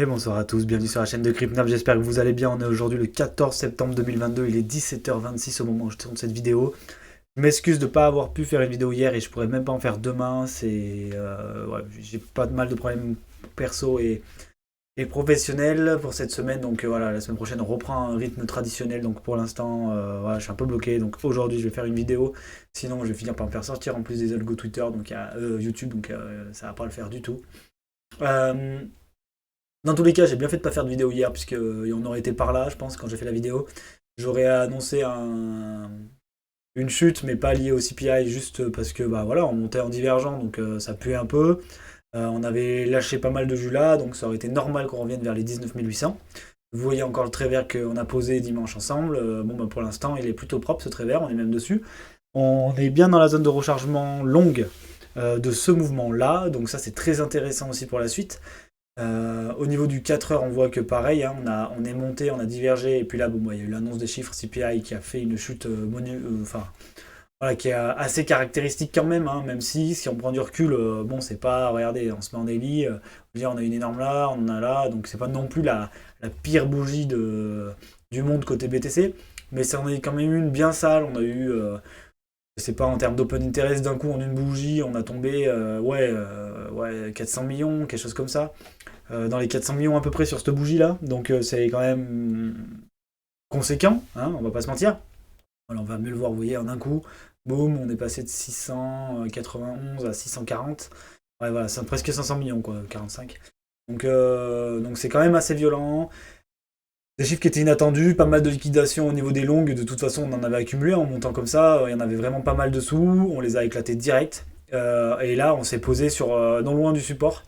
Et bonsoir à tous, bienvenue sur la chaîne de CryptNav, j'espère que vous allez bien. On est aujourd'hui le 14 septembre 2022, il est 17h26 au moment où je tourne cette vidéo. Je m'excuse de ne pas avoir pu faire une vidéo hier et je pourrais même pas en faire demain. Ouais, j'ai pas de mal de problèmes perso et professionnels pour cette semaine. Donc voilà, la semaine prochaine on reprend un rythme traditionnel. Donc pour l'instant, voilà, je suis un peu bloqué. Donc aujourd'hui je vais faire une vidéo. Sinon je vais finir par me faire sortir en plus des algos Twitter, donc YouTube, donc ça va pas le faire du tout. Euh, Dans tous les cas, j'ai bien fait de pas faire de vidéo hier, puisque on aurait été par là, je pense, quand j'ai fait la vidéo. J'aurais annoncé une chute, mais pas liée au CPI, juste parce que bah voilà, on montait en divergent, donc ça puait un peu. On avait lâché pas mal de jus là, donc ça aurait été normal qu'on revienne vers les 19 800. Vous voyez encore le trait vert qu'on a posé dimanche ensemble. Bon, bah, pour l'instant, il est plutôt propre ce trait vert, on est même dessus. On est bien dans la zone de rechargement longue de ce mouvement-là, donc ça c'est très intéressant aussi pour la suite. Au niveau du 4 heures, on voit que pareil, hein, on est monté, on a divergé, et puis là, bon, bah, il y a eu l'annonce des chiffres CPI qui a fait une chute enfin, voilà, qui est assez caractéristique quand même, hein, même si on prend du recul, bon, c'est pas, regardez, on se met en daily, je veux dire, on a une énorme là, on en a là, donc c'est pas non plus la pire bougie du monde côté BTC, mais ça en est quand même une bien sale, on a eu, je sais pas, en termes d'open interest, d'un coup, en une bougie, on a tombé, ouais, 400 millions, quelque chose comme ça dans les 400 millions à peu près sur cette bougie-là. Donc c'est quand même conséquent, hein, on va pas se mentir. Voilà, on va mieux le voir, vous voyez, en un coup, boum, on est passé de 691 à 640. Ouais, voilà, c'est presque 500 millions, quoi, 45. Donc c'est quand même assez violent. Des chiffres qui étaient inattendus, pas mal de liquidations au niveau des longues. De toute façon, on en avait accumulé en montant comme ça. Il y en avait vraiment pas mal dessous. On les a éclatés direct. Et là, on s'est posé sur non loin du support.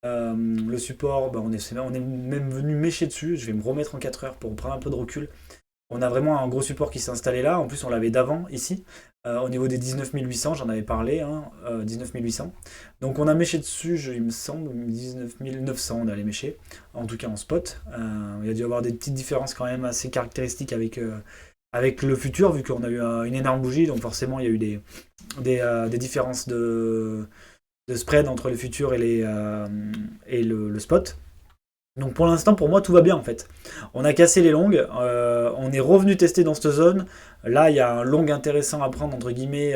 Le support, bah, on est même venu mécher dessus. Je vais me remettre en 4 heures pour prendre un peu de recul. On a vraiment un gros support qui s'est installé là. En plus, on l'avait d'avant ici. Au niveau des 19 800, j'en avais parlé, hein, 19 800. Donc on a méché dessus, il me semble, 19 900, on allait mécher, en tout cas en spot. Il y a dû y avoir des petites différences quand même assez caractéristiques avec le futur, vu qu'on a eu une énorme bougie, donc forcément il y a eu des différences de spread entre le futur et le spot. Donc pour l'instant, pour moi, tout va bien en fait. On a cassé les longues, on est revenu tester dans cette zone. Là, il y a un long intéressant à prendre, entre guillemets,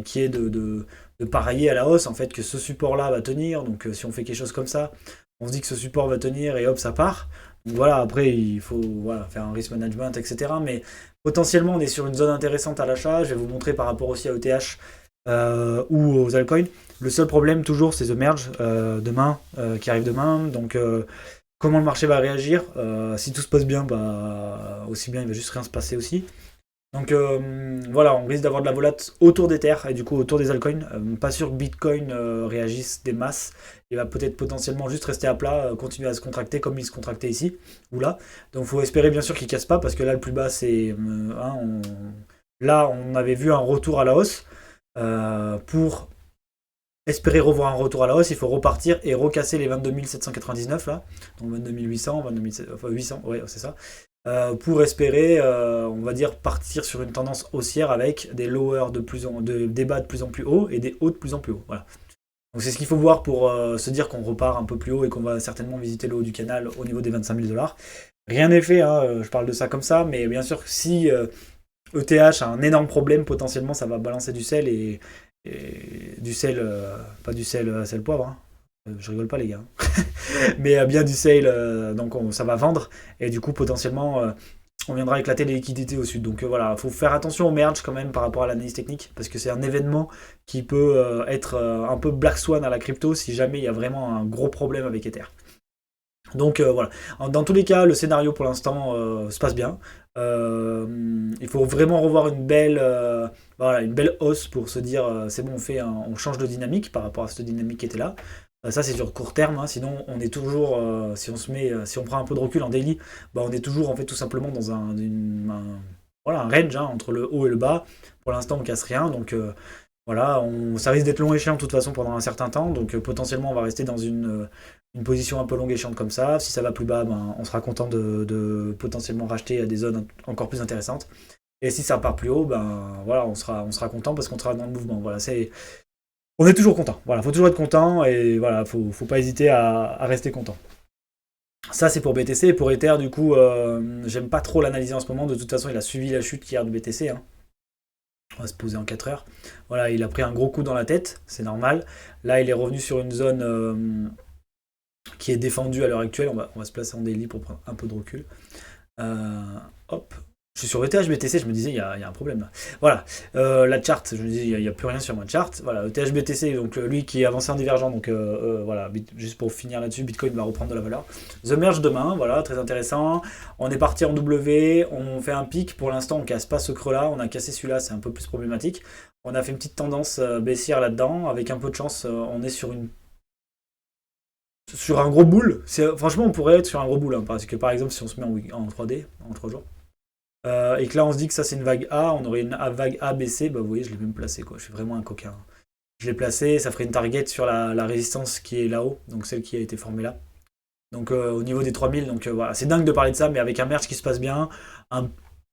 qui est de parier à la hausse, en fait, que ce support-là va tenir. Donc si on fait quelque chose comme ça, on se dit que ce support va tenir et hop, ça part. Donc voilà, après, il faut voilà, faire un risk management, etc. Mais potentiellement, on est sur une zone intéressante à l'achat. Je vais vous montrer par rapport aussi à ETH ou aux altcoins. Le seul problème, toujours, c'est The Merge demain, qui arrive demain. Donc comment le marché va réagir. Si tout se passe bien, bah, aussi bien, il va juste rien se passer aussi. Donc voilà, on risque d'avoir de la volate autour des terres et du coup autour des altcoins. Pas sûr que Bitcoin réagisse des masses. Il va peut-être potentiellement juste rester à plat, continuer à se contracter comme il se contractait ici ou là. Donc il faut espérer bien sûr qu'il casse pas parce que là le plus bas c'est là on avait vu un retour à la hausse. Pour espérer revoir un retour à la hausse, il faut repartir et recasser les 22 799 là, donc 22 800, 22 700, enfin 800, ouais, c'est ça, pour espérer, on va dire, partir sur une tendance haussière avec des lowers des bas de plus en plus haut et des hauts de plus en plus haut. Voilà. Donc c'est ce qu'il faut voir pour se dire qu'on repart un peu plus haut et qu'on va certainement visiter le haut du canal au niveau des 25 000 dollars. Rien n'est fait, hein, je parle de ça comme ça, mais bien sûr que si ETH a un énorme problème, potentiellement ça va balancer du sel et du sel, pas du sel, sel poivre, hein. Je rigole pas les gars, mais bien du sale, donc ça va vendre, et du coup potentiellement on viendra éclater les liquidités au sud. Donc voilà, il faut faire attention au merge quand même par rapport à l'analyse technique, parce que c'est un événement qui peut être un peu black swan à la crypto si jamais il y a vraiment un gros problème avec Ether. Donc voilà. Dans tous les cas, le scénario pour l'instant se passe bien. Il faut vraiment revoir voilà, une belle hausse pour se dire c'est bon, on change de dynamique par rapport à cette dynamique qui était là. Ça c'est sur court terme, hein, sinon on est toujours, si on prend un peu de recul en daily, bah, on est toujours en fait tout simplement dans voilà, un range hein, entre le haut et le bas. Pour l'instant on casse rien, donc voilà, ça risque d'être long et chiant de toute façon pendant un certain temps, donc potentiellement on va rester dans une position un peu longue et chiante comme ça. Si ça va plus bas, ben, on sera content de potentiellement racheter à des zones encore plus intéressantes. Et si ça part plus haut, ben voilà, on sera content parce qu'on sera dans le mouvement. Voilà, on est toujours content. Voilà, faut toujours être content et voilà, faut pas hésiter à rester content. Ça, c'est pour BTC. Et pour Ether, du coup, j'aime pas trop l'analyser en ce moment. De toute façon, il a suivi la chute hier du BTC, hein. On va se poser en 4 heures. Voilà, il a pris un gros coup dans la tête, c'est normal. Là, il est revenu sur une zone qui est défendue à l'heure actuelle. On va se placer en daily pour prendre un peu de recul. Euh, Hop. Je suis sur ETH BTC, je me disais, il y a un problème là. Voilà, la chart, je me dis, il n'y a plus rien sur ma chart. Voilà, ETH BTC, donc lui qui est avancé en divergent, donc voilà, juste pour finir là-dessus, Bitcoin va reprendre de la valeur. The Merge demain, voilà, très intéressant. On est parti en W, on fait un pic, pour l'instant on casse pas ce creux-là, on a cassé celui-là, c'est un peu plus problématique. On a fait une petite tendance baissière là-dedans, avec un peu de chance, on est sur un gros boule. Franchement, on pourrait être sur un gros boule, hein, parce que par exemple, si on se met en 3D, en 3 jours, et que là on se dit que ça c'est une vague A, on aurait une vague A BC, bah vous voyez, je l'ai même placé, quoi. Je suis vraiment un coquin. Je l'ai placé, ça ferait une target sur la résistance qui est là-haut, donc celle qui a été formée là. Donc au niveau des 3000, donc voilà, c'est dingue de parler de ça, mais avec un merge qui se passe bien, un,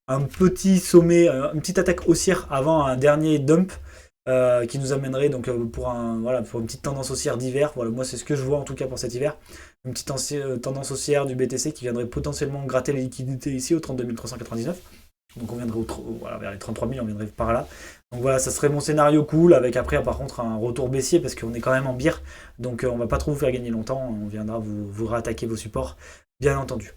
un petit sommet, une petite attaque haussière avant un dernier dump, qui nous amènerait donc voilà, pour une petite tendance haussière d'hiver. Voilà, moi c'est ce que je vois en tout cas pour cet hiver. Une petite tendance haussière du BTC qui viendrait potentiellement gratter les liquidités ici au 32 399. Donc on viendrait voilà, vers les 33 000, on viendrait par là. Donc voilà, ça serait mon scénario cool, avec après par contre un retour baissier parce qu'on est quand même en bière. Donc on va pas trop vous faire gagner longtemps, on viendra vous réattaquer vos supports, bien entendu.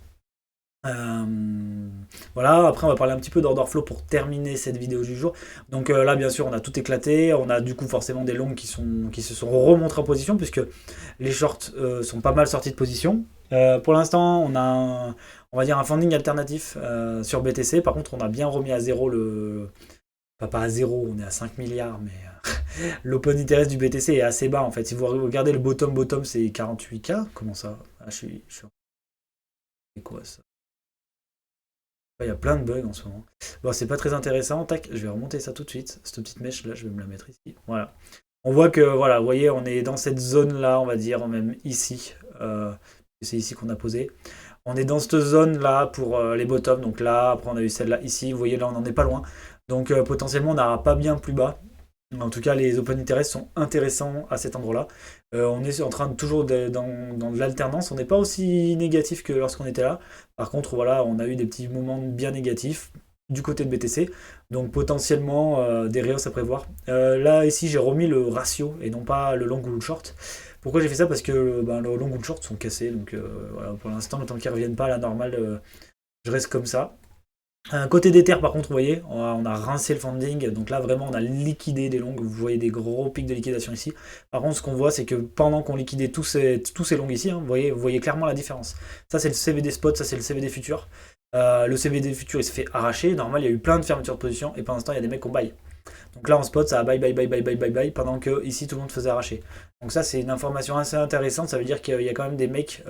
Voilà, après on va parler un petit peu d'order flow pour terminer cette vidéo du jour. Donc là bien sûr on a tout éclaté, on a du coup forcément des longs qui se sont remontrés en position puisque les shorts sont pas mal sortis de position. Pour l'instant on a on va dire un funding alternatif sur BTC, par contre on a bien remis à zéro pas à zéro, on est à 5 milliards, mais l'open interest du BTC est assez bas en fait. Si vous regardez le bottom c'est 48K, comment ça? C'est quoi ça? Il y a plein de bugs en ce moment. Bon, c'est pas très intéressant. Tac, je vais remonter ça tout de suite. Cette petite mèche là, je vais me la mettre ici. Voilà. On voit que, voilà, vous voyez, on est dans cette zone là, on va dire, même ici. C'est ici qu'on a posé. On est dans cette zone là pour les bottoms. Donc là, après on a eu celle-là ici. Vous voyez, là, on n'en est pas loin. Donc potentiellement, on n'ira pas bien plus bas. En tout cas, les open interest sont intéressants à cet endroit-là. On est en train de toujours dans de l'alternance. On n'est pas aussi négatif que lorsqu'on était là. Par contre, voilà, on a eu des petits moments bien négatifs du côté de BTC. Donc potentiellement des réos à prévoir. Là, ici, j'ai remis le ratio et non pas le long ou le short. Pourquoi j'ai fait ça? Parce que le long ou le short sont cassés. Donc voilà, pour l'instant, le temps qu'ils ne reviennent pas à la normale, je reste comme ça. Côté d'Ether, par contre, vous voyez, on a rincé le funding, donc là vraiment on a liquidé des longues, vous voyez des gros pics de liquidation ici. Par contre, ce qu'on voit, c'est que pendant qu'on liquidait tous ces longues ici, hein, vous voyez clairement la différence. Ça, c'est le CVD spot, ça, c'est le CVD futur. Le CVD futur, il se fait arracher. Normal, il y a eu plein de fermetures de position, et pendant ce temps, il y a des mecs qui ont buy. Donc là, en spot, ça a buy, buy, buy, buy, buy, buy, buy, pendant que ici, tout le monde faisait arracher. Donc ça, c'est une information assez intéressante. Ça veut dire qu'il y a quand même des mecs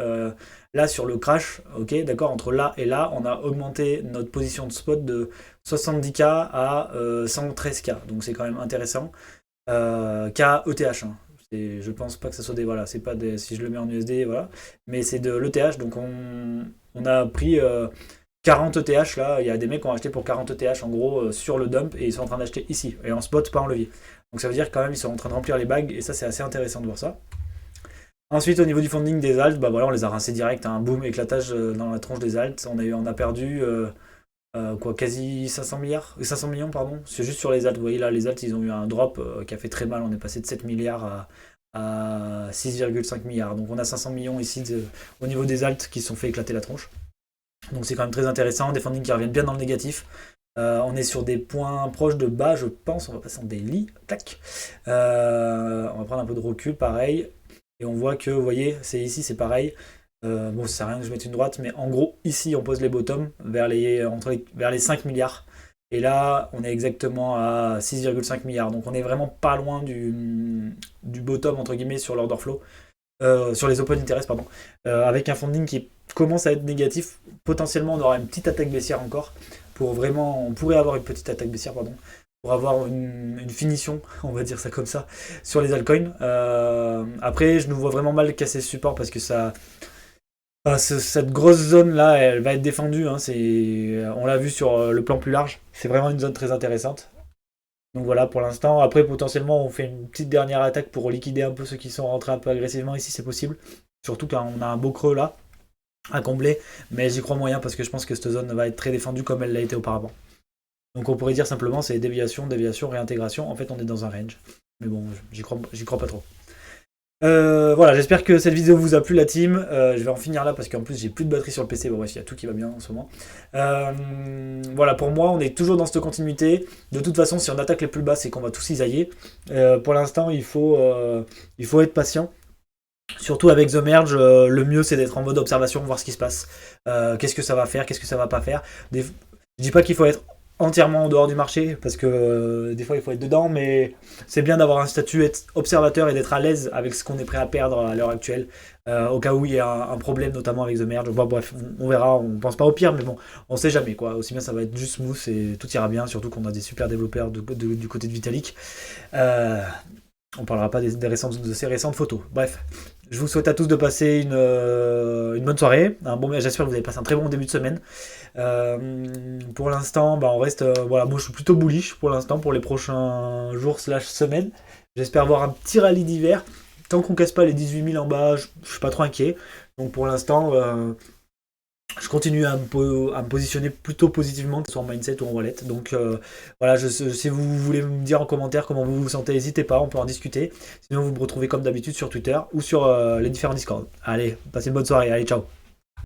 là sur le crash, ok, d'accord, entre là et là, on a augmenté notre position de spot de 70K à 113K. Donc c'est quand même intéressant. K ETH, hein. Je pense pas que ça soit des... Voilà, c'est pas des... Si je le mets en USD, voilà. Mais c'est de l'ETH, donc on a pris... 40 ETH là, il y a des mecs qui ont acheté pour 40 ETH en gros sur le dump et ils sont en train d'acheter ici et en spot, pas en levier. Donc ça veut dire quand même ils sont en train de remplir les bagues et ça c'est assez intéressant de voir ça. Ensuite au niveau du funding des alts, bah voilà, on les a rincés direct, un boom, éclatage dans la tronche des alts. On a perdu quoi, quasi 500 milliards, 500 millions pardon. C'est juste sur les alts, vous voyez là les alts ils ont eu un drop qui a fait très mal, on est passé de 7 milliards à 6,5 milliards. Donc on a 500 millions ici au niveau des alts qui se sont fait éclater la tronche. Donc c'est quand même très intéressant, des fundings qui reviennent bien dans le négatif. On est sur des points proches de bas, je pense. On va passer en daily. Tac. On va prendre un peu de recul, pareil. Et on voit que, vous voyez, c'est ici, c'est pareil. Bon, ça sert à rien que je mette une droite, mais en gros, ici, on pose les bottoms vers les 5 milliards. Et là, on est exactement à 6,5 milliards. Donc on est vraiment pas loin du bottom, entre guillemets, sur l'order flow. Sur les open interest, pardon. Avec un funding qui commence à être négatif, potentiellement on aura une petite attaque baissière encore, on pourrait avoir une petite attaque baissière, pardon, pour avoir une finition, on va dire ça comme ça, sur les altcoins. Après, je nous vois vraiment mal casser ce support parce que cette grosse zone là, elle va être défendue, hein, on l'a vu sur le plan plus large, c'est vraiment une zone très intéressante. Donc voilà pour l'instant. Après potentiellement on fait une petite dernière attaque pour liquider un peu ceux qui sont rentrés un peu agressivement ici, c'est possible. Surtout quand on a un beau creux là. à combler, mais j'y crois moyen parce que je pense que cette zone va être très défendue comme elle l'a été auparavant. Donc on pourrait dire simplement c'est déviation, déviation, réintégration. En fait, on est dans un range. Mais bon, j'y crois pas trop. Voilà, j'espère que cette vidéo vous a plu la team. Je vais en finir là parce qu'en plus j'ai plus de batterie sur le PC. Bon bref, il y a tout qui va bien en ce moment. Voilà, pour moi on est toujours dans cette continuité. De toute façon, si on attaque les plus bas, c'est qu'on va tous cisailler. Pour l'instant, il faut être patient. Surtout avec The Merge, le mieux c'est d'être en mode observation, voir ce qui se passe. Qu'est-ce que ça va faire, qu'est-ce que ça va pas faire. Je dis pas qu'il faut être entièrement en dehors du marché, parce que des fois il faut être dedans, mais c'est bien d'avoir un statut être observateur et d'être à l'aise avec ce qu'on est prêt à perdre à l'heure actuelle, au cas où il y a un problème, notamment avec The Merge. Bon, bref, on verra, on pense pas au pire, mais bon, on sait jamais quoi. Aussi bien ça va être juste smooth et tout ira bien, surtout qu'on a des super développeurs du côté de Vitalik. On parlera pas de ces récentes photos. Bref, je vous souhaite à tous de passer une bonne soirée. J'espère que vous avez passé un très bon début de semaine. Pour l'instant, on reste. Voilà, moi je suis plutôt bullish pour l'instant pour les prochains jours slash semaines. J'espère voir un petit rallye d'hiver. Tant qu'on casse pas les 18 000 en bas, je suis pas trop inquiet. Donc pour l'instant, je continue à me positionner plutôt positivement, que ce soit en mindset ou en wallet. Donc voilà, si vous voulez me dire en commentaire comment vous vous sentez, n'hésitez pas, on peut en discuter. Sinon, vous me retrouvez comme d'habitude sur Twitter ou sur les différents Discord. Allez, passez une bonne soirée, allez, ciao.